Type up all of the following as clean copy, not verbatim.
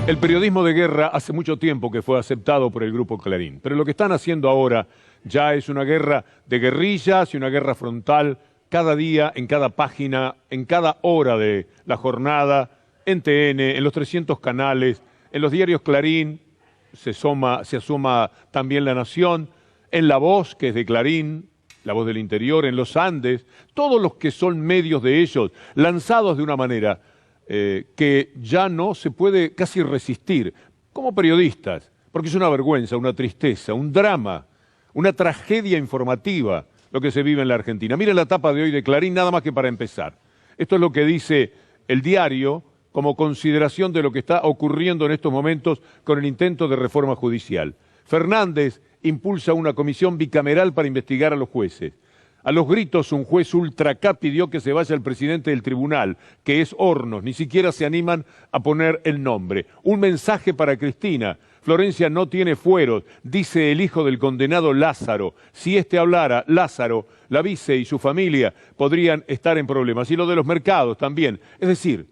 El periodismo de guerra hace mucho tiempo que fue aceptado por el Grupo Clarín, pero lo que están haciendo ahora ya es una guerra de guerrillas y una guerra frontal cada día, en cada página, en cada hora de la jornada, en TN, en los 300 canales, en los diarios Clarín, se asoma también La Nación, en La Voz, que es de Clarín, La Voz del Interior, en Los Andes, todos los que son medios de ellos, lanzados de una manera que ya no se puede casi resistir, como periodistas, porque es una vergüenza, una tristeza, un drama, una tragedia informativa lo que se vive en la Argentina. Miren la tapa de hoy de Clarín, nada más que para empezar. Esto es lo que dice el diario como consideración de lo que está ocurriendo en estos momentos con el intento de reforma judicial. Fernández impulsa una comisión bicameral para investigar a los jueces. A los gritos, un juez ultra K pidió que se vaya el presidente del tribunal, que es Hornos, ni siquiera se animan a poner el nombre. Un mensaje para Cristina: Florencia no tiene fueros, dice el hijo del condenado Lázaro. Si este hablara, Lázaro, la vice y su familia podrían estar en problemas. Y lo de los mercados también. Es decir,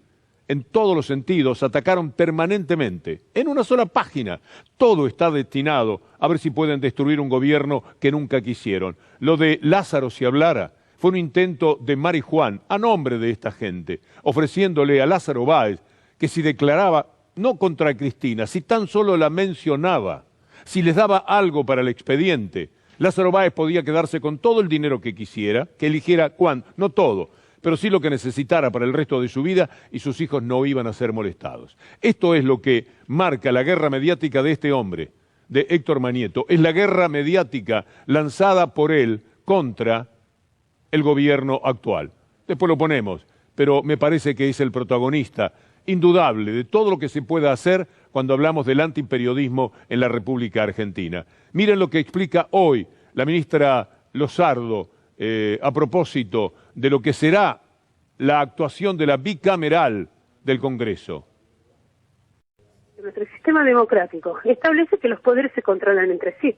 en todos los sentidos, atacaron permanentemente, en una sola página. Todo está destinado a ver si pueden destruir un gobierno que nunca quisieron. Lo de Lázaro, si hablara, fue un intento de Mari Juan, a nombre de esta gente, ofreciéndole a Lázaro Báez que si declaraba, no contra Cristina, si tan solo la mencionaba, si les daba algo para el expediente, Lázaro Báez podía quedarse con todo el dinero que quisiera, que eligiera cuándo, no todo, pero sí lo que necesitara para el resto de su vida, y sus hijos no iban a ser molestados. Esto es lo que marca la guerra mediática de este hombre, de Héctor Manieto. Es la guerra mediática lanzada por él contra el gobierno actual. Después lo ponemos, pero me parece que es el protagonista indudable de todo lo que se pueda hacer cuando hablamos del antiperiodismo en la República Argentina. Miren lo que explica hoy la ministra Lozardo, a propósito de lo que será la actuación de la bicameral del Congreso. Nuestro sistema democrático establece que los poderes se controlan entre sí.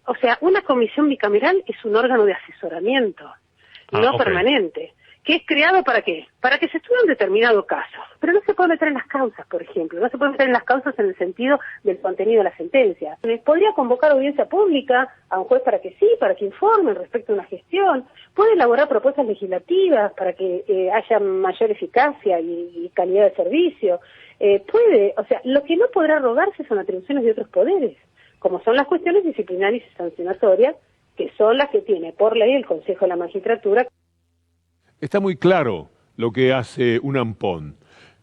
O sea, una comisión bicameral es un órgano de asesoramiento, no permanente. ¿Que es creado para qué? Para que se estudie un determinado caso. Pero no se puede meter en las causas, por ejemplo. No se puede meter en las causas en el sentido del contenido de la sentencia. Podría convocar audiencia pública a un juez para que informe respecto a una gestión. Puede elaborar propuestas legislativas para que haya mayor eficacia y calidad de servicio. O sea, lo que no podrá rogarse son atribuciones de otros poderes, como son las cuestiones disciplinarias y sancionatorias, que son las que tiene por ley el Consejo de la Magistratura. Está muy claro lo que hace un ampón.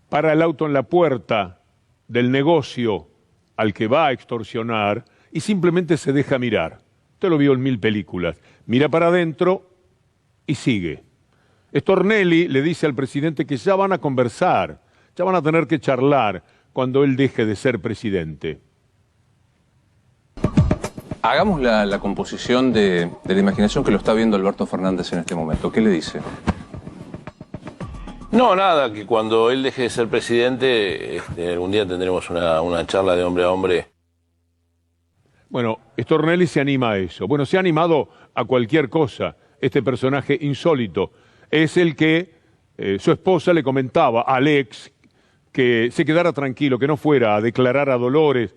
Para el auto en la puerta del negocio al que va a extorsionar y simplemente se deja mirar. Usted lo vio en 1000 películas. Mira para adentro y sigue. Stornelli le dice al presidente que ya van a conversar, ya van a tener que charlar cuando él deje de ser presidente. Hagamos la composición de la imaginación que lo está viendo Alberto Fernández en este momento. ¿Qué le dice? No, nada, que cuando él deje de ser presidente, algún día tendremos una charla de hombre a hombre. Bueno, Stornelli se anima a eso. Bueno, se ha animado a cualquier cosa. Este personaje insólito es el que su esposa le comentaba a Alex que se quedara tranquilo, que no fuera a declarar a Dolores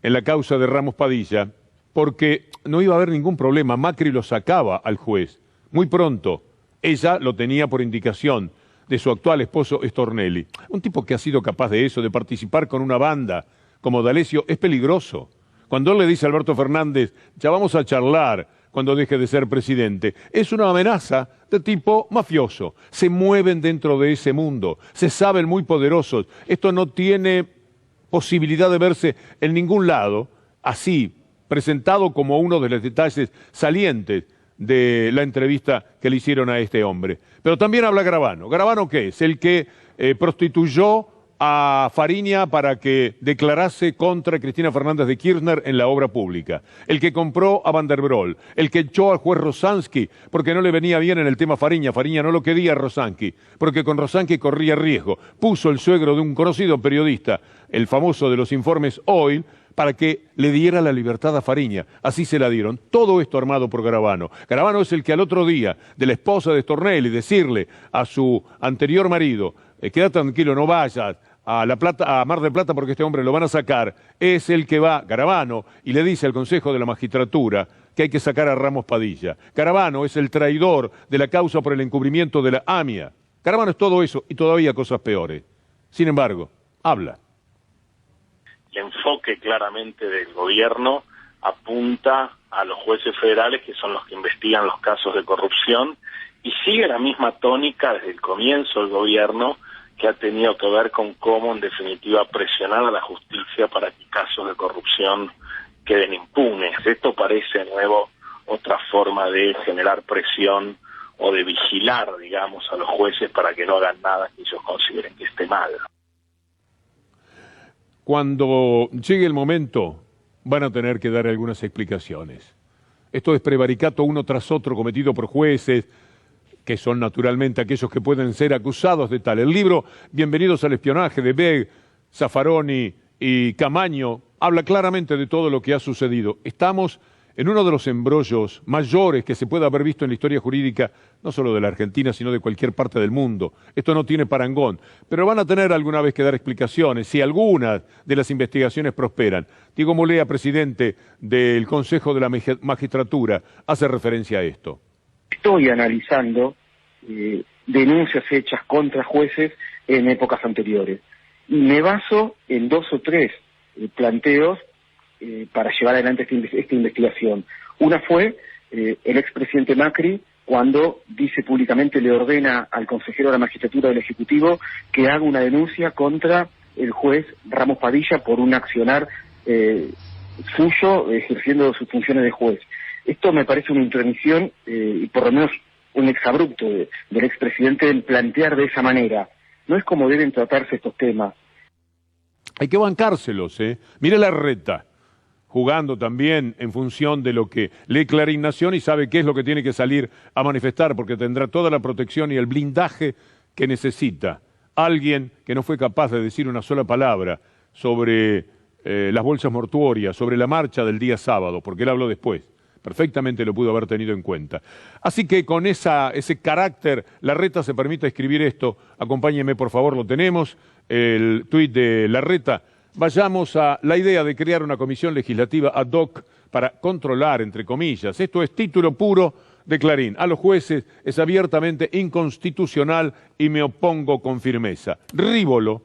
en la causa de Ramos Padilla, porque no iba a haber ningún problema. Macri lo sacaba al juez muy pronto. Ella lo tenía por indicación de su actual esposo Stornelli. Un tipo que ha sido capaz de eso, de participar con una banda como D'Alessio, es peligroso. Cuando él le dice a Alberto Fernández, ya vamos a charlar cuando deje de ser presidente, es una amenaza de tipo mafioso. Se mueven dentro de ese mundo, se saben muy poderosos. Esto no tiene posibilidad de verse en ningún lado, así, presentado como uno de los detalles salientes de la entrevista que le hicieron a este hombre. Pero también habla Gravano. ¿Gravano qué es? El que prostituyó a Fariña para que declarase contra Cristina Fernández de Kirchner en la obra pública. El que compró a Van der Broel. El que echó al juez Rosansky porque no le venía bien en el tema Fariña. Fariña no lo quería a Rosansky, porque con Rosansky corría riesgo. Puso el suegro de un conocido periodista, el famoso de los informes Oil, para que le diera la libertad a Fariña. Así se la dieron. Todo esto armado por Gravano. Gravano es el que al otro día de la esposa de Stornelli decirle a su anterior marido, queda tranquilo, no vayas a Mar del Plata porque este hombre lo van a sacar, es el que va, Garabano, y le dice al Consejo de la Magistratura que hay que sacar a Ramos Padilla. Garabano es el traidor de la causa por el encubrimiento de la AMIA. Garabano es todo eso y todavía cosas peores. Sin embargo, habla. El enfoque claramente del gobierno apunta a los jueces federales, que son los que investigan los casos de corrupción, y sigue la misma tónica desde el comienzo del gobierno, que ha tenido que ver con cómo, en definitiva, presionar a la justicia para que casos de corrupción queden impunes. Esto parece, de nuevo, otra forma de generar presión o de vigilar, digamos, a los jueces para que no hagan nada que ellos consideren que esté mal. Cuando llegue el momento, van a tener que dar algunas explicaciones. Esto es prevaricato uno tras otro cometido por jueces, que son naturalmente aquellos que pueden ser acusados de tal. El libro Bienvenidos al espionaje de Begg, Zaffaroni y Camaño habla claramente de todo lo que ha sucedido. Estamos en uno de los embrollos mayores que se puede haber visto en la historia jurídica, no solo de la Argentina, sino de cualquier parte del mundo. Esto no tiene parangón, pero van a tener alguna vez que dar explicaciones, si algunas de las investigaciones prosperan. Diego Molea, presidente del Consejo de la Magistratura, hace referencia a esto. Estoy analizando denuncias hechas contra jueces en épocas anteriores. Y me baso en 2 o 3 planteos para llevar adelante esta investigación. Una fue el expresidente Macri, cuando dice públicamente, le ordena al consejero de la magistratura del Ejecutivo que haga una denuncia contra el juez Ramos Padilla por un accionar suyo ejerciendo sus funciones de juez. Esto me parece una intromisión y por lo menos un exabrupto del expresidente en plantear de esa manera. No es como deben tratarse estos temas. Hay que bancárselos, ¿eh? Mire Larreta, jugando también en función de lo que lee Clarín Nación y sabe qué es lo que tiene que salir a manifestar, porque tendrá toda la protección y el blindaje que necesita. Alguien que no fue capaz de decir una sola palabra sobre las bolsas mortuorias, sobre la marcha del día sábado, porque él habló después. Perfectamente lo pudo haber tenido en cuenta. Así que con ese carácter, Larreta se permite escribir esto. Acompáñeme, por favor, lo tenemos, el tuit de Larreta. Vayamos a la idea de crear una comisión legislativa ad hoc para controlar, entre comillas. Esto es título puro de Clarín. A los jueces es abiertamente inconstitucional y me opongo con firmeza. Rívolo,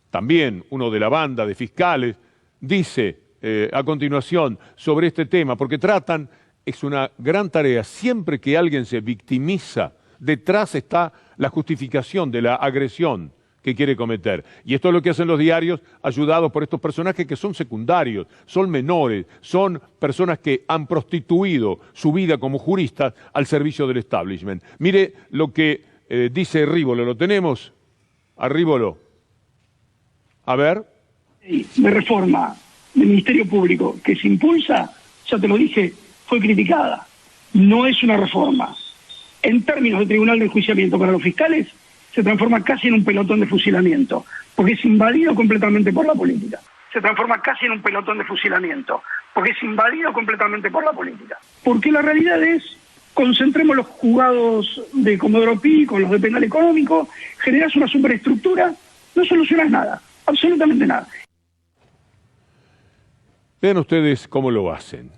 también uno de la banda de fiscales, dice a continuación sobre este tema, porque tratan, es una gran tarea, siempre que alguien se victimiza, detrás está la justificación de la agresión que quiere cometer. Y esto es lo que hacen los diarios, ayudados por estos personajes que son secundarios, son menores, son personas que han prostituido su vida como juristas al servicio del establishment. Mire lo que dice Rívolo, ¿lo tenemos? A Rívolo. A ver. De reforma del Ministerio Público que se impulsa, ya te lo dije, fue criticada. No es una reforma. En términos de tribunal de enjuiciamiento para los fiscales, se transforma casi en un pelotón de fusilamiento, porque es invadido completamente por la política. Se transforma casi en un pelotón de fusilamiento, porque es invadido completamente por la política. Porque la realidad es, concentremos los juzgados de Comodoro Pi con los de penal económico, generas una superestructura, no solucionas nada, absolutamente nada. Vean ustedes cómo lo hacen.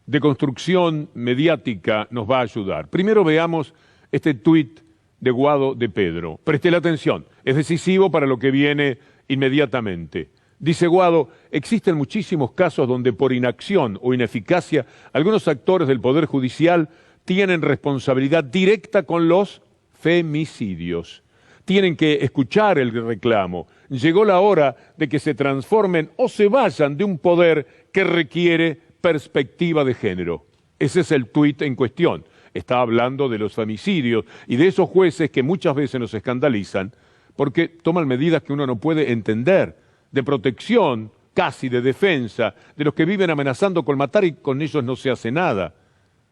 Deconstrucción mediática nos va a ayudar. Primero veamos este tuit de Guado de Pedro. Preste la atención, es decisivo para lo que viene inmediatamente. Dice Guado, existen muchísimos casos donde por inacción o ineficacia algunos actores del Poder Judicial tienen responsabilidad directa con los femicidios. Tienen que escuchar el reclamo. Llegó la hora de que se transformen o se vayan de un poder que requiere perspectiva de género. Ese es el tuit en cuestión. Está hablando de los femicidios y de esos jueces que muchas veces nos escandalizan porque toman medidas que uno no puede entender, de protección, casi de defensa, de los que viven amenazando con matar y con ellos no se hace nada,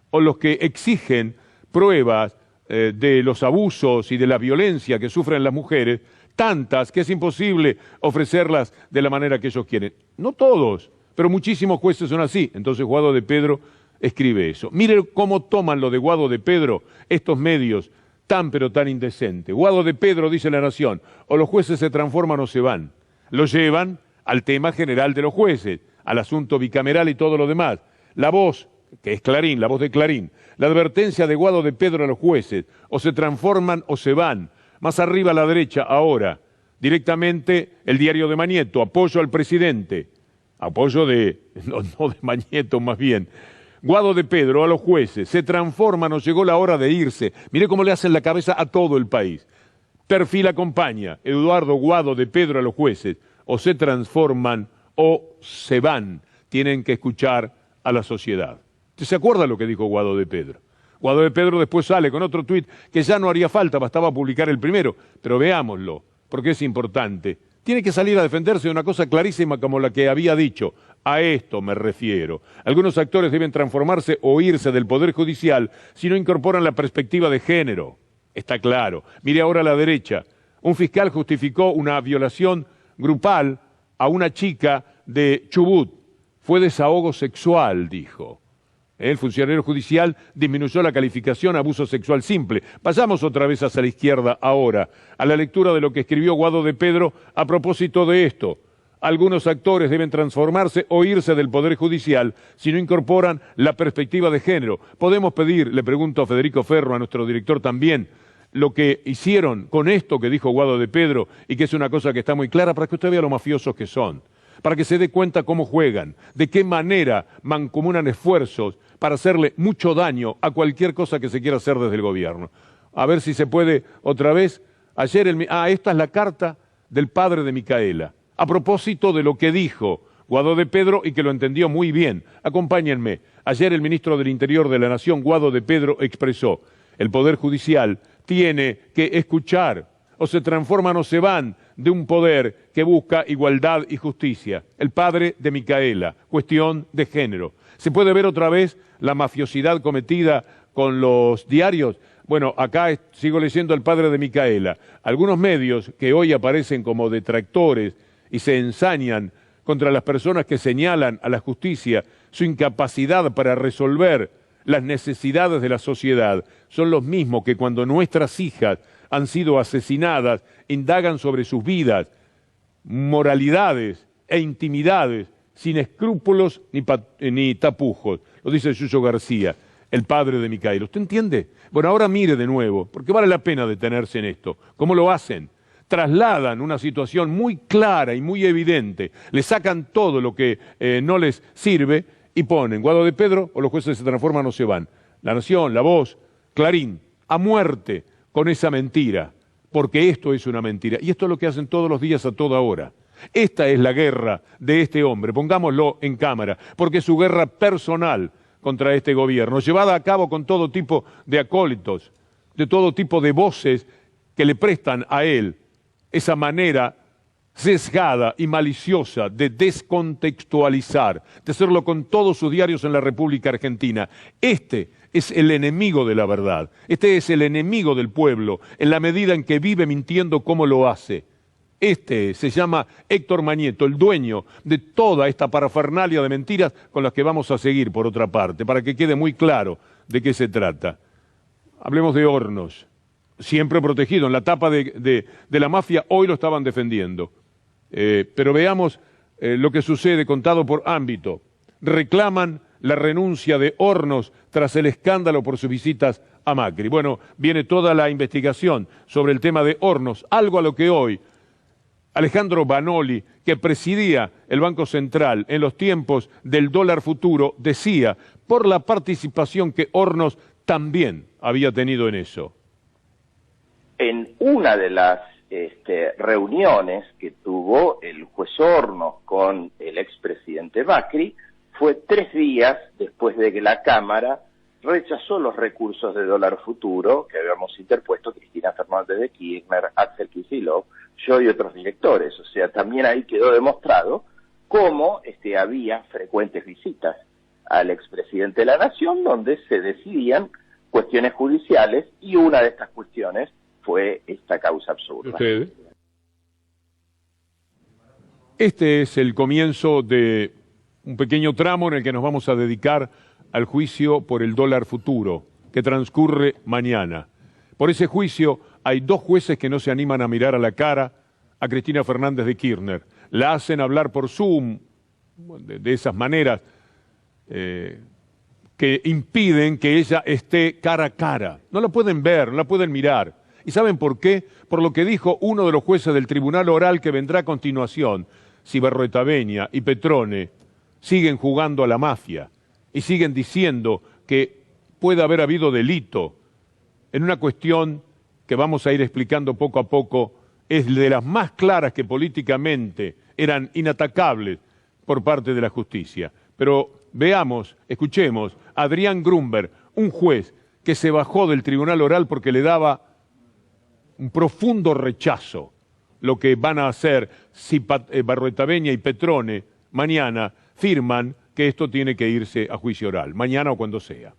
o los que exigen pruebas de los abusos y de la violencia que sufren las mujeres, tantas que es imposible ofrecerlas de la manera que ellos quieren. No todos, pero muchísimos jueces son así. Entonces Guado de Pedro escribe eso. Mire cómo toman lo de Guado de Pedro estos medios tan pero tan indecente. Guado de Pedro, dice La Nación, o los jueces se transforman o se van. Lo llevan al tema general de los jueces, al asunto bicameral y todo lo demás. La voz, que es Clarín, la voz de Clarín, la advertencia de Guado de Pedro a los jueces, o se transforman o se van. Más arriba a la derecha, ahora, directamente el diario de Mañeto, apoyo al presidente, apoyo de, no de Mañeto más bien. Guado de Pedro a los jueces, se transforman o llegó la hora de irse. Mire cómo le hacen la cabeza a todo el país. Perfil acompaña, Eduardo Guado de Pedro a los jueces, o se transforman o se van. Tienen que escuchar a la sociedad. ¿Usted se acuerda lo que dijo Guado de Pedro? Guado de Pedro después sale con otro tuit que ya no haría falta, bastaba publicar el primero, pero veámoslo, porque es importante. Tiene que salir a defenderse de una cosa clarísima como la que había dicho. A esto me refiero. Algunos actores deben transformarse o irse del Poder Judicial si no incorporan la perspectiva de género. Está claro. Mire ahora a la derecha. Un fiscal justificó una violación grupal a una chica de Chubut. Fue desahogo sexual, dijo. El funcionario judicial disminuyó la calificación abuso sexual simple. Pasamos otra vez hacia la izquierda ahora, a la lectura de lo que escribió Guado de Pedro a propósito de esto. Algunos actores deben transformarse o irse del Poder Judicial si no incorporan la perspectiva de género. Podemos pedir, le pregunto a Federico Ferro, a nuestro director también, lo que hicieron con esto que dijo Guado de Pedro y que es una cosa que está muy clara para que usted vea lo mafiosos que son, para que se dé cuenta cómo juegan, de qué manera mancomunan esfuerzos para hacerle mucho daño a cualquier cosa que se quiera hacer desde el gobierno. A ver si se puede otra vez. Ayer, esta es la carta del padre de Micaela, a propósito de lo que dijo Guado de Pedro y que lo entendió muy bien. Acompáñenme. Ayer el ministro del Interior de la Nación, Guado de Pedro, expresó: el Poder Judicial tiene que escuchar, o se transforman o se van de un poder que busca igualdad y justicia. El padre de Micaela, cuestión de género. ¿Se puede ver otra vez la mafiosidad cometida con los diarios? Bueno, acá sigo leyendo al padre de Micaela. Algunos medios que hoy aparecen como detractores y se ensañan contra las personas que señalan a la justicia su incapacidad para resolver las necesidades de la sociedad, son los mismos que cuando nuestras hijas han sido asesinadas, indagan sobre sus vidas, moralidades e intimidades, sin escrúpulos ni tapujos. Lo dice Yuyo García, el padre de Micaela. ¿Usted entiende? Bueno, ahora mire de nuevo, porque vale la pena detenerse en esto. ¿Cómo lo hacen? Trasladan una situación muy clara y muy evidente, le sacan todo lo que no les sirve y ponen Guado de Pedro o los jueces se transforman o se van. La Nación, La Voz, Clarín, a muerte con esa mentira, porque esto es una mentira. Y esto es lo que hacen todos los días a toda hora. Esta es la guerra de este hombre, pongámoslo en cámara, porque es su guerra personal contra este gobierno, llevada a cabo con todo tipo de acólitos, de todo tipo de voces que le prestan a él esa manera sesgada y maliciosa de descontextualizar, de hacerlo con todos sus diarios en la República Argentina. Este es el enemigo de la verdad, este es el enemigo del pueblo, en la medida en que vive mintiendo como lo hace. Este se llama Héctor Mañeto, el dueño de toda esta parafernalia de mentiras con las que vamos a seguir por otra parte, para que quede muy claro de qué se trata. Hablemos de Hornos, siempre protegido, en la tapa de la mafia, hoy lo estaban defendiendo. Pero veamos lo que sucede contado por ámbito. Reclaman la renuncia de Hornos tras el escándalo por sus visitas a Macri. Bueno, viene toda la investigación sobre el tema de Hornos, algo a lo que hoy Alejandro Banoli, que presidía el Banco Central en los tiempos del dólar futuro, decía por la participación que Hornos también había tenido en eso. En una de las reuniones que tuvo el juez Hornos con el expresidente Macri fue 3 días después de que la Cámara rechazó los recursos de dólar futuro que habíamos interpuesto Cristina Fernández de Kirchner, Axel Kicillof, yo y otros directores. O sea, también ahí quedó demostrado cómo había frecuentes visitas al expresidente de la Nación donde se decidían cuestiones judiciales y una de estas cuestiones fue esta causa absurda. ¿Usted? Este es el comienzo de un pequeño tramo en el que nos vamos a dedicar al juicio por el dólar futuro, que transcurre mañana. Por ese juicio hay 2 jueces que no se animan a mirar a la cara a Cristina Fernández de Kirchner. La hacen hablar por Zoom, de esas maneras que impiden que ella esté cara a cara. No la pueden ver, no la pueden mirar. ¿Y saben por qué? Por lo que dijo uno de los jueces del Tribunal Oral que vendrá a continuación. Si Berruetaveña y Petrone siguen jugando a la mafia y siguen diciendo que puede haber habido delito en una cuestión que vamos a ir explicando poco a poco, es de las más claras que políticamente eran inatacables por parte de la justicia. Pero veamos, escuchemos a Adrián Grunberg, un juez que se bajó del Tribunal Oral porque le daba un profundo rechazo lo que van a hacer si Berruetaveña y Petrone mañana firman que esto tiene que irse a juicio oral, mañana o cuando sea.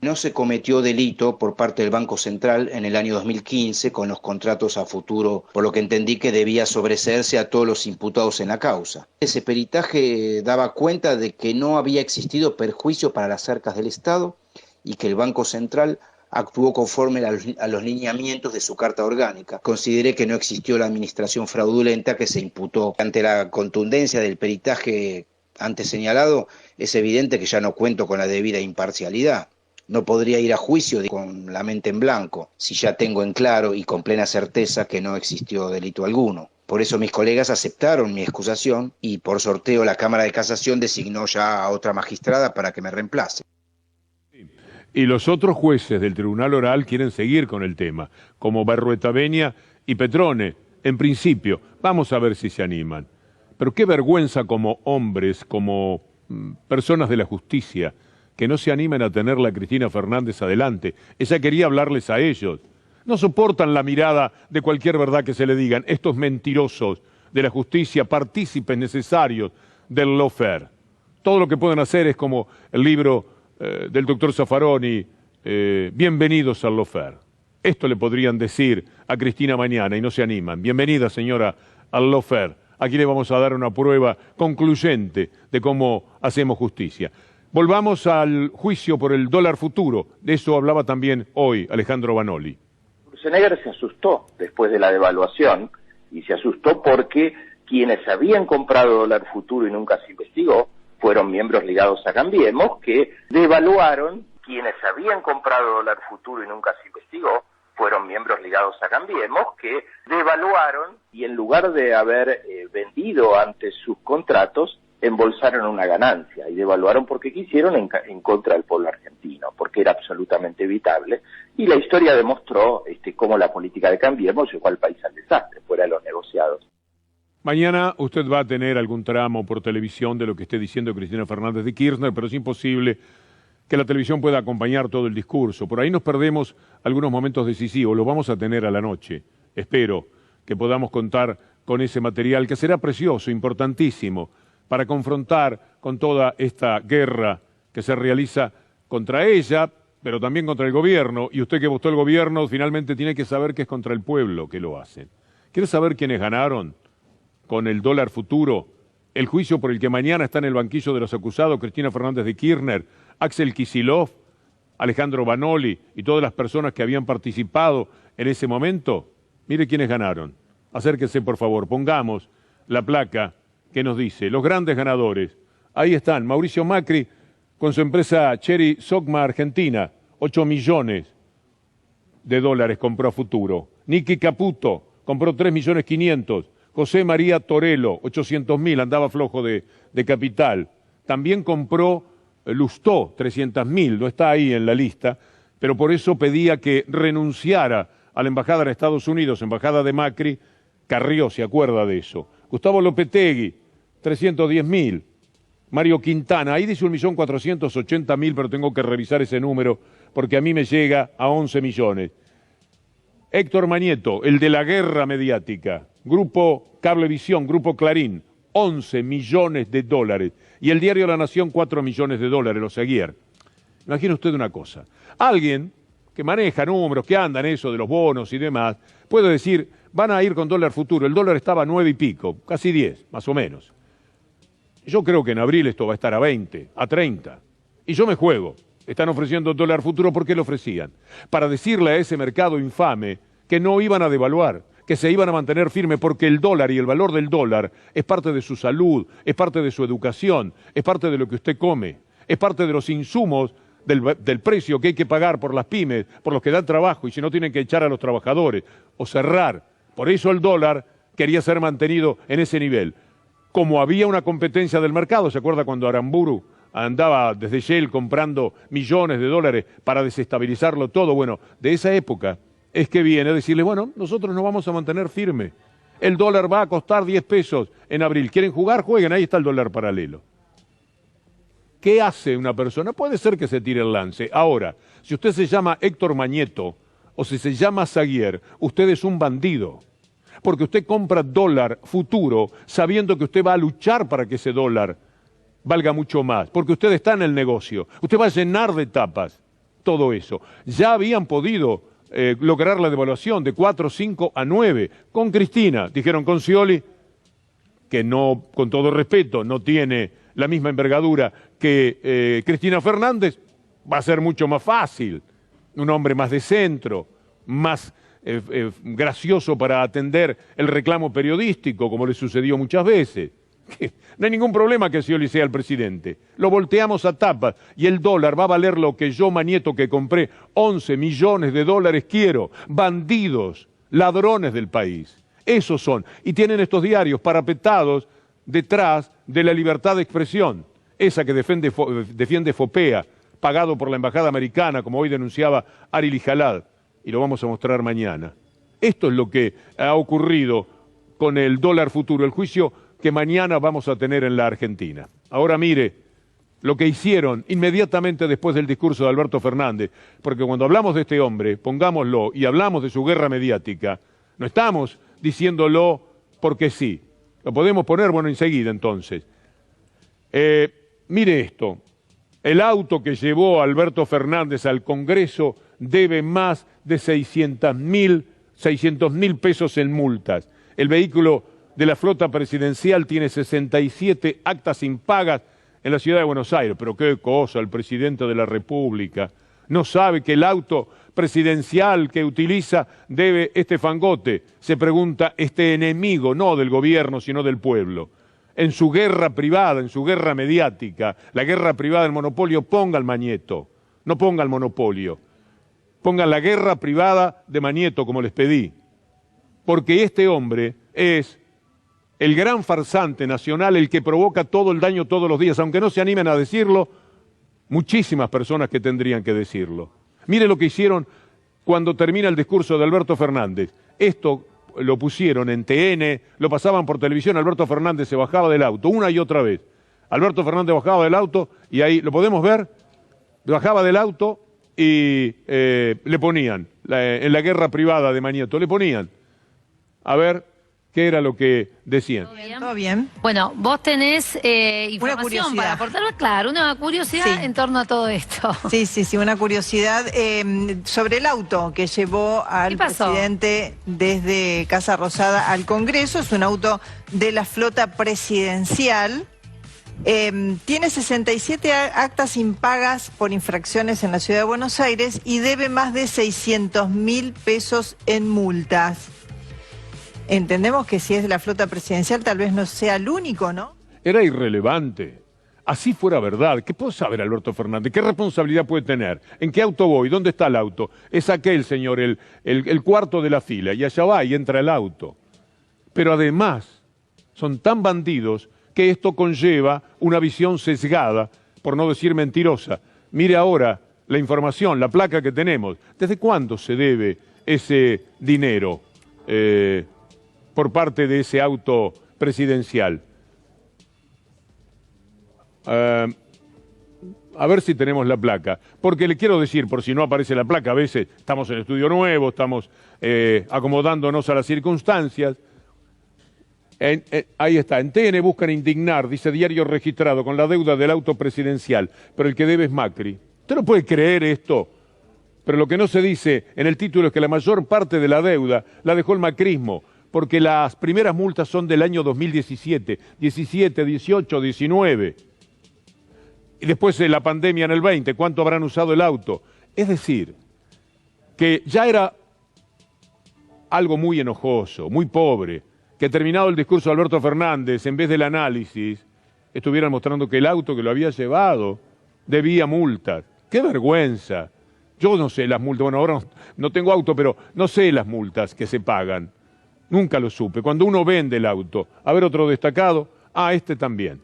No se cometió delito por parte del Banco Central en el año 2015 con los contratos a futuro, por lo que entendí que debía sobreseerse a todos los imputados en la causa. Ese peritaje daba cuenta de que no había existido perjuicio para las arcas del Estado y que el Banco Central actuó conforme a los lineamientos de su carta orgánica. Consideré que no existió la administración fraudulenta que se imputó. Ante la contundencia del peritaje antes señalado, es evidente que ya no cuento con la debida imparcialidad. No podría ir a juicio con la mente en blanco, si ya tengo en claro y con plena certeza que no existió delito alguno. Por eso mis colegas aceptaron mi excusación y por sorteo la Cámara de Casación designó ya a otra magistrada para que me reemplace. Y los otros jueces del Tribunal Oral quieren seguir con el tema, como Berruetaveña y Petrone. En principio, vamos a ver si se animan. Pero qué vergüenza como hombres, como personas de la justicia, que no se animen a tenerla a Cristina Fernández adelante. Ella quería hablarles a ellos. No soportan la mirada de cualquier verdad que se le digan. Estos mentirosos de la justicia, partícipes necesarios del lawfare. Todo lo que pueden hacer es como el libro del doctor Zaffaroni, bienvenidos al lawfare. Esto le podrían decir a Cristina mañana y no se animan. Bienvenida, señora, al lawfare. Aquí le vamos a dar una prueba concluyente de cómo hacemos justicia. Volvamos al juicio por el dólar futuro. De eso hablaba también hoy Alejandro Banoli. Schwarzenegger se asustó después de la devaluación y se asustó porque quienes habían comprado dólar futuro y nunca se investigó fueron miembros ligados a Cambiemos que devaluaron. Quienes habían comprado dólar futuro y nunca se investigó fueron miembros ligados a Cambiemos que devaluaron y en lugar de haber vendido antes sus contratos, embolsaron una ganancia y devaluaron porque quisieron en contra del pueblo argentino, porque era absolutamente evitable. Y la historia demostró cómo la política de Cambiemos llevó al país al desastre, fuera de los negociados. Mañana usted va a tener algún tramo por televisión de lo que esté diciendo Cristina Fernández de Kirchner, pero es imposible que la televisión pueda acompañar todo el discurso. Por ahí nos perdemos algunos momentos decisivos, los vamos a tener a la noche. Espero que podamos contar con ese material que será precioso, importantísimo, para confrontar con toda esta guerra que se realiza contra ella, pero también contra el gobierno. Y usted que votó el gobierno finalmente tiene que saber que es contra el pueblo que lo hacen. ¿Quiere saber quiénes ganaron con el dólar futuro? El juicio por el que mañana está en el banquillo de los acusados Cristina Fernández de Kirchner, Axel Kicillof, Alejandro Banoli y todas las personas que habían participado en ese momento. Mire quiénes ganaron. Acérquense, por favor, pongamos la placa que nos dice los grandes ganadores. Ahí están, Mauricio Macri con su empresa Cherry Sogma Argentina, 8 millones de dólares compró a futuro. Nicky Caputo compró 3.500.000. José María Torello, 800.000, andaba flojo de capital. También compró Lustó, 300.000, no está ahí en la lista, pero por eso pedía que renunciara a la embajada en Estados Unidos, embajada de Macri. Carrió se acuerda de eso. Gustavo Lopetegui, 310.000. Mario Quintana, ahí dice 1.480.000, pero tengo que revisar ese número porque a mí me llega a 11 millones. Héctor Manieto, el de la guerra mediática, Grupo Cablevisión, Grupo Clarín, 11 millones de dólares. Y el diario La Nación, 4 millones de dólares, los Seguier. Imagine usted una cosa. Alguien que maneja números, que anda en eso de los bonos y demás, puede decir, van a ir con dólar futuro. El dólar estaba a 9 y pico, casi 10, más o menos. Yo creo que en abril esto va a estar a 20, a 30. Y yo me juego están ofreciendo dólar futuro. ¿Por qué lo ofrecían? Para decirle a ese mercado infame que no iban a devaluar, que se iban a mantener firmes, porque el dólar y el valor del dólar es parte de su salud, es parte de su educación, es parte de lo que usted come, es parte de los insumos del precio que hay que pagar por las pymes, por los que dan trabajo, y si no tienen que echar a los trabajadores o cerrar. Por eso el dólar quería ser mantenido en ese nivel. Como había una competencia del mercado, ¿se acuerda cuando Aramburu andaba desde Shell comprando millones de dólares para desestabilizarlo todo? Bueno, de esa época es que viene a decirle, bueno, nosotros nos vamos a mantener firmes. El dólar va a costar 10 pesos en abril. ¿Quieren jugar? Jueguen, ahí está el dólar paralelo. ¿Qué hace una persona? Puede ser que se tire el lance. Ahora, si usted se llama Héctor Mañeto o si se llama Zaguier, usted es un bandido. Porque usted compra dólar futuro sabiendo que usted va a luchar para que ese dólar valga mucho más. Porque usted está en el negocio. Usted va a llenar de tapas todo eso. Ya habían podido lograr la devaluación de 4, 5 a 9 con Cristina. Dijeron con Scioli, que no, con todo respeto, no tiene la misma envergadura que Cristina Fernández, va a ser mucho más fácil. Un hombre más de centro, más gracioso para atender el reclamo periodístico, como le sucedió muchas veces. No hay ningún problema que Scioli sea el presidente. Lo volteamos a tapas y el dólar va a valer lo que yo, Mañeto, que compré 11 millones de dólares, quiero. Bandidos, ladrones del país. Esos son. Y tienen estos diarios parapetados detrás de la libertad de expresión. Esa que defiende Fopea, pagado por la embajada americana, como hoy denunciaba Ari Lijalad. Y lo vamos a mostrar mañana. Esto es lo que ha ocurrido con el dólar futuro, el juicio que mañana vamos a tener en la Argentina. Ahora mire lo que hicieron inmediatamente después del discurso de Alberto Fernández, porque cuando hablamos de este hombre, pongámoslo, y hablamos de su guerra mediática, no estamos diciéndolo porque sí. Lo podemos poner, bueno, enseguida entonces. Mire esto, el auto que llevó a Alberto Fernández al Congreso debe más de 600.000 pesos en multas. El vehículo de la flota presidencial tiene 67 actas impagas en la ciudad de Buenos Aires. Pero qué cosa, el presidente de la República no sabe que el auto presidencial que utiliza debe este fangote, se pregunta este enemigo, no del gobierno, sino del pueblo. En su guerra privada, en su guerra mediática, la guerra privada del monopolio, ponga al Mañeto, no ponga al monopolio. Pongan la guerra privada de Mañeto, como les pedí. Porque este hombre es el gran farsante nacional, el que provoca todo el daño todos los días. Aunque no se animen a decirlo, muchísimas personas que tendrían que decirlo. Mire lo que hicieron cuando termina el discurso de Alberto Fernández. Esto lo pusieron en TN, lo pasaban por televisión, Alberto Fernández se bajaba del auto, una y otra vez. Alberto Fernández bajaba del auto y ahí, ¿lo podemos ver? Bajaba del auto y le ponían, en la guerra privada de Mañeto, le ponían, a ver qué era lo que decían. ¿Todo bien? Bueno, vos tenés información para aportar, claro, una curiosidad en torno a todo esto. Sí, una curiosidad sobre el auto que llevó al presidente desde Casa Rosada al Congreso. Es un auto de la flota presidencial. Tiene 67 actas impagas por infracciones en la ciudad de Buenos Aires y debe más de 600.000 pesos en multas. Entendemos que si es de la flota presidencial tal vez no sea el único, ¿no? Era irrelevante. Así fuera verdad. ¿Qué puede saber Alberto Fernández? ¿Qué responsabilidad puede tener? ¿En qué auto voy? ¿Dónde está el auto? Es aquel, señor, el cuarto de la fila. Y allá va y entra el auto. Pero además son tan bandidos que esto conlleva una visión sesgada, por no decir mentirosa. Mire ahora la información, la placa que tenemos. ¿Desde cuándo se debe ese dinero por parte de ese auto presidencial? A ver si tenemos la placa. Porque le quiero decir, por si no aparece la placa, a veces estamos en estudio nuevo, estamos acomodándonos a las circunstancias. Ahí está, en TN buscan indignar, dice diario registrado, con la deuda del auto presidencial, pero el que debe es Macri. ¿Usted no puede creer esto? Pero lo que no se dice en el título es que la mayor parte de la deuda la dejó el macrismo, porque las primeras multas son del año 2017, 17, 18, 19. Y después de la pandemia en el 20, ¿cuánto habrán usado el auto? Es decir, que ya era algo muy enojoso, muy pobre, que terminado el discurso de Alberto Fernández, en vez del análisis, estuvieran mostrando que el auto que lo había llevado debía multas. ¡Qué vergüenza! Yo no sé las multas, bueno, ahora no tengo auto, pero no sé las multas que se pagan. Nunca lo supe. Cuando uno vende el auto, a ver otro destacado, este también.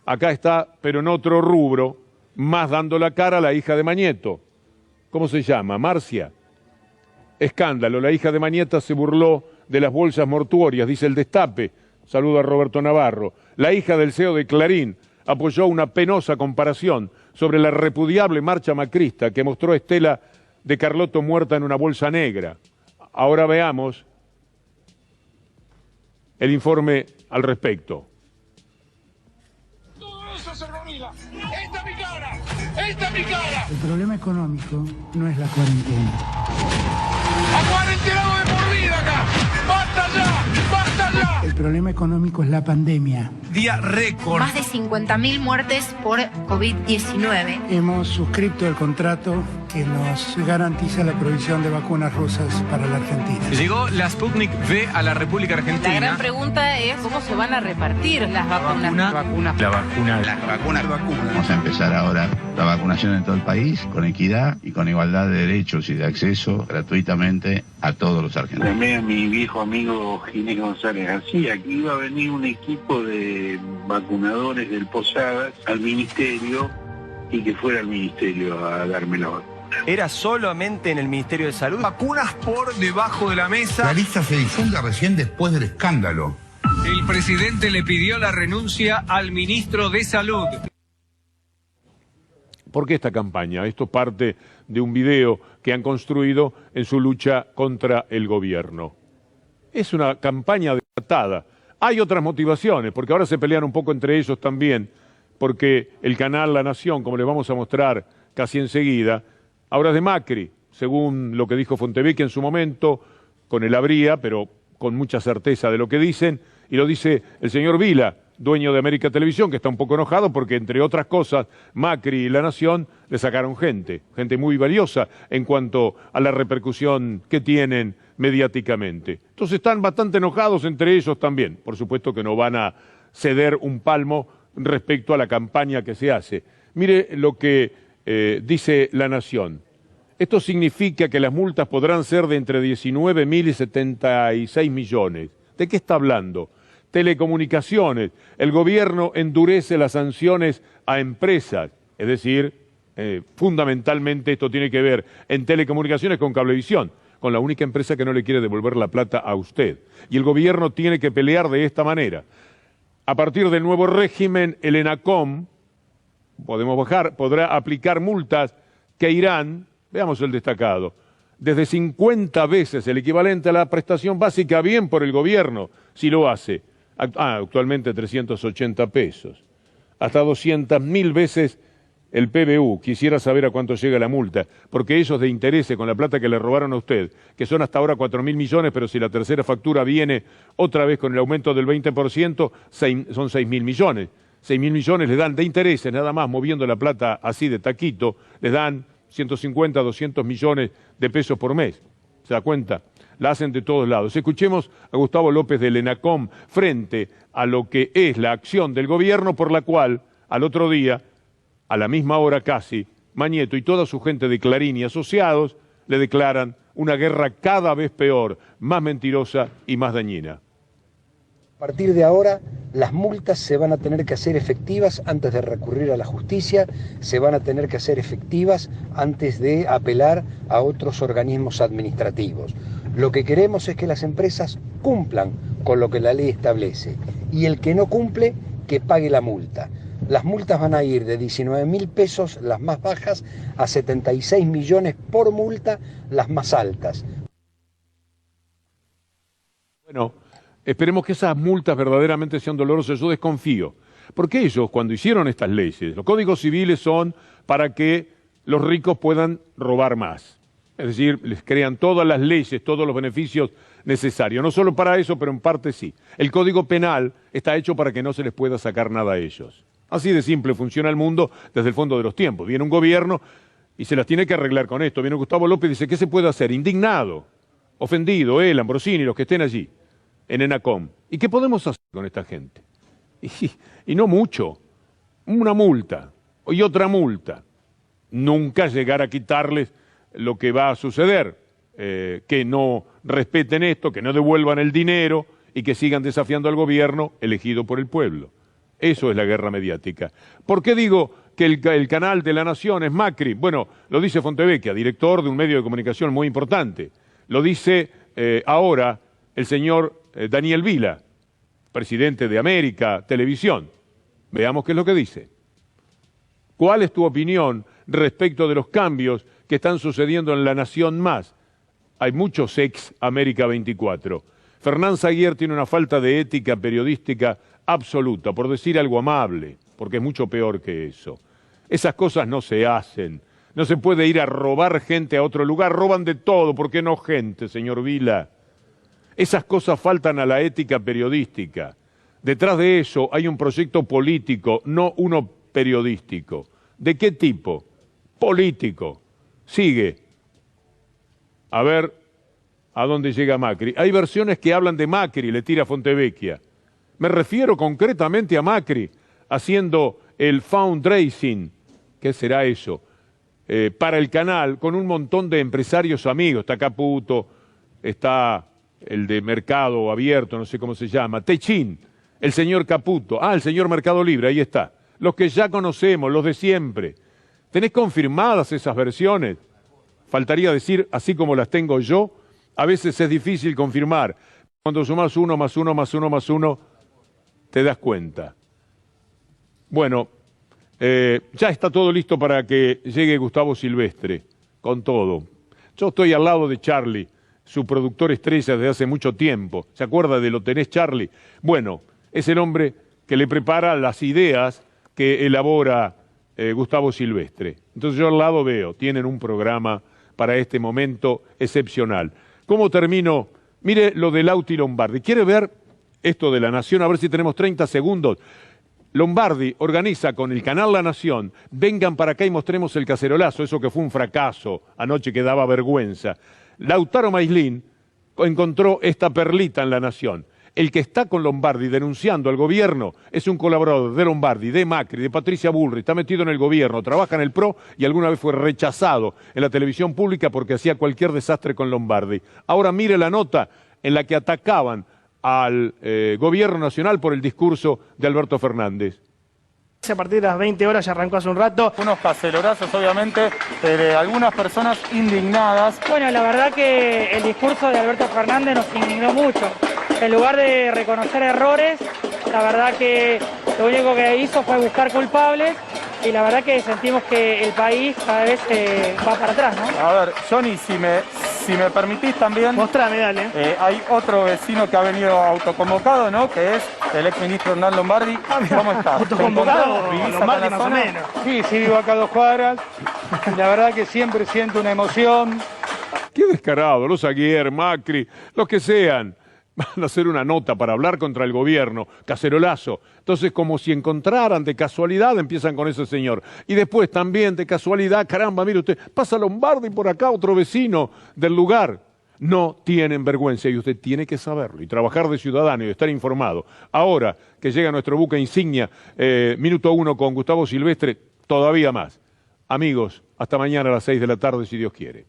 Acá está, pero en otro rubro, más dando la cara a la hija de Mañeto. ¿Cómo se llama? Marcia. Escándalo, la hija de Mañeta se burló de las bolsas mortuorias, dice el Destape. Saludo a Roberto Navarro. La hija del CEO de Clarín apoyó una penosa comparación sobre la repudiable marcha macrista que mostró a Estela de Carlotto muerta en una bolsa negra. Ahora veamos el informe al respecto. Todo eso se olvida. ¡Esta es mi cara! ¡Esta es mi cara! El problema económico no es la cuarentena. ¡A cuarentenado de por vida acá! ¡Basta ya! ¡Basta ya! El problema económico es la pandemia. Día récord. Más de 50.000 muertes por COVID-19. Hemos suscrito el contrato que nos garantiza la provisión de vacunas rusas para la Argentina. Llegó la Sputnik V a la República Argentina. La gran pregunta es cómo se van a repartir las vacunas. La vacuna. Las vacunas. Vamos a empezar ahora la vacunación en todo el país, con equidad y con igualdad de derechos y de acceso gratuitamente a todos los argentinos. Llamé a mi viejo amigo Ginés González García, que iba a venir un equipo de vacunadores del Posadas al ministerio y que fuera al ministerio a darme la vacuna. Era solamente en el Ministerio de Salud. Vacunas por debajo de la mesa. La lista se difunde recién después del escándalo. El presidente le pidió la renuncia al ministro de Salud. ¿Por qué esta campaña? Esto parte de un video que han construido en su lucha contra el gobierno. Es una campaña desatada. Hay otras motivaciones, porque ahora se pelean un poco entre ellos también, porque el canal La Nación, como les vamos a mostrar casi enseguida, ahora es de Macri, según lo que dijo Fontevecchia en su momento, con el habría, pero con mucha certeza de lo que dicen, y lo dice el señor Vila, dueño de América Televisión, que está un poco enojado porque, entre otras cosas, Macri y La Nación le sacaron gente muy valiosa en cuanto a la repercusión que tienen mediáticamente. Entonces están bastante enojados entre ellos también. Por supuesto que no van a ceder un palmo respecto a la campaña que se hace. Mire lo que dice La Nación. Esto significa que las multas podrán ser de entre 19.000 y 76 millones. ¿De qué está hablando? Telecomunicaciones. El gobierno endurece las sanciones a empresas, es decir, fundamentalmente esto tiene que ver en telecomunicaciones con Cablevisión, con la única empresa que no le quiere devolver la plata a usted. Y el gobierno tiene que pelear de esta manera. A partir del nuevo régimen, el ENACOM, podrá aplicar multas que irán, veamos el destacado, desde 50 veces el equivalente a la prestación básica, bien por el gobierno, si lo hace. Actualmente 380 pesos. Hasta 200.000 veces el PBU. Quisiera saber a cuánto llega la multa, porque ellos de interés con la plata que le robaron a usted, que son hasta ahora 4.000 millones, pero si la tercera factura viene otra vez con el aumento del 20%, son 6.000 millones. 6.000 millones le dan de intereses, nada más moviendo la plata así de taquito, les dan 150, 200 millones de pesos por mes. ¿Se da cuenta? La hacen de todos lados. Escuchemos a Gustavo López del ENACOM frente a lo que es la acción del gobierno por la cual, al otro día, a la misma hora casi, Mañeto y toda su gente de Clarín y asociados le declaran una guerra cada vez peor, más mentirosa y más dañina. A partir de ahora, las multas se van a tener que hacer efectivas antes de recurrir a la justicia, se van a tener que hacer efectivas antes de apelar a otros organismos administrativos. Lo que queremos es que las empresas cumplan con lo que la ley establece y el que no cumple, que pague la multa. Las multas van a ir de 19.000 pesos, las más bajas, a 76 millones por multa, las más altas. Bueno, esperemos que esas multas verdaderamente sean dolorosas. Yo desconfío, porque ellos, cuando hicieron estas leyes, los códigos civiles son para que los ricos puedan robar más. Es decir, les crean todas las leyes, todos los beneficios necesarios. No solo para eso, pero en parte sí. El Código Penal está hecho para que no se les pueda sacar nada a ellos. Así de simple funciona el mundo desde el fondo de los tiempos. Viene un gobierno y se las tiene que arreglar con esto. Viene Gustavo López y dice, ¿qué se puede hacer? Indignado, ofendido, él, Ambrosini, los que estén allí, en ENACOM. ¿Y qué podemos hacer con esta gente? Y no mucho. Una multa y otra multa. Nunca llegar a quitarles lo que va a suceder. Que no respeten esto, que no devuelvan el dinero y que sigan desafiando al gobierno elegido por el pueblo. Eso es la guerra mediática. ¿Por qué digo que el canal de la Nación es Macri? Bueno, lo dice Fontevecchia, director de un medio de comunicación muy importante. Lo dice ahora el señor Daniel Vila, presidente de América Televisión. Veamos qué es lo que dice. ¿Cuál es tu opinión respecto de los cambios que están sucediendo en La Nación Más? Hay muchos ex América 24. Fernán Zaguier tiene una falta de ética periodística absoluta, por decir algo amable, porque es mucho peor que eso. Esas cosas no se hacen. No se puede ir a robar gente a otro lugar. Roban de todo. ¿Por qué no gente, señor Vila? Esas cosas faltan a la ética periodística. Detrás de eso hay un proyecto político, no uno periodístico. ¿De qué tipo? Político. Sigue. A ver a dónde llega Macri. Hay versiones que hablan de Macri, le tira Fontevecchia. Me refiero concretamente a Macri, haciendo el fundraising, ¿qué será eso? Para el canal, con un montón de empresarios amigos. Está Caputo, está el de Mercado Abierto, no sé cómo se llama, Techín, el señor Caputo, el señor Mercado Libre, ahí está. Los que ya conocemos, los de siempre. ¿Tenés confirmadas esas versiones? Faltaría decir, así como las tengo yo, a veces es difícil confirmar. Cuando sumás 1 más 1 más 1 más 1, te das cuenta. Bueno, ya está todo listo para que llegue Gustavo Silvestre, con todo. Yo estoy al lado de Charlie, su productor estrella desde hace mucho tiempo. ¿Se acuerda de Lo tenés, Charlie? Bueno, es el hombre que le prepara las ideas que elabora Gustavo Silvestre. Entonces yo al lado veo, tienen un programa para este momento excepcional. ¿Cómo termino? Mire lo de Lauti Lombardi. ¿Quiere ver esto de La Nación? A ver si tenemos 30 segundos. Lombardi organiza con el canal La Nación, vengan para acá y mostremos el cacerolazo, eso que fue un fracaso anoche que daba vergüenza. Lautaro Maislin encontró esta perlita en La Nación. El que está con Lombardi denunciando al gobierno es un colaborador de Lombardi, de Macri, de Patricia Bullrich, está metido en el gobierno, trabaja en el PRO y alguna vez fue rechazado en la televisión pública porque hacía cualquier desastre con Lombardi. Ahora mire la nota en la que atacaban al gobierno nacional por el discurso de Alberto Fernández. A partir de las 20 horas ya arrancó hace un rato. Unos cacerolazos, obviamente, de algunas personas indignadas. Bueno, la verdad que el discurso de Alberto Fernández nos indignó mucho. En lugar de reconocer errores, la verdad que lo único que hizo fue buscar culpables y la verdad que sentimos que el país cada vez va para atrás, ¿no? A ver, Johnny, si me permitís también... Mostrame, dale. Hay otro vecino que ha venido autoconvocado, ¿no? Que es el exministro Hernán Lombardi. ¿Cómo estás? ¿Autoconvocado? Lombardi más o menos. Sí, vivo acá a 2 cuadras. La verdad que siempre siento una emoción. Qué descarado, los Zaguier, Macri, los que sean. Van a hacer una nota para hablar contra el gobierno, cacerolazo. Entonces, como si encontraran de casualidad, empiezan con ese señor. Y después también de casualidad, caramba, mire usted, pasa Lombardi por acá, otro vecino del lugar. No tienen vergüenza y usted tiene que saberlo y trabajar de ciudadano y estar informado. Ahora que llega nuestro buque insignia, Minuto 1 con Gustavo Silvestre, todavía más. Amigos, hasta mañana a las 6 de la tarde, si Dios quiere.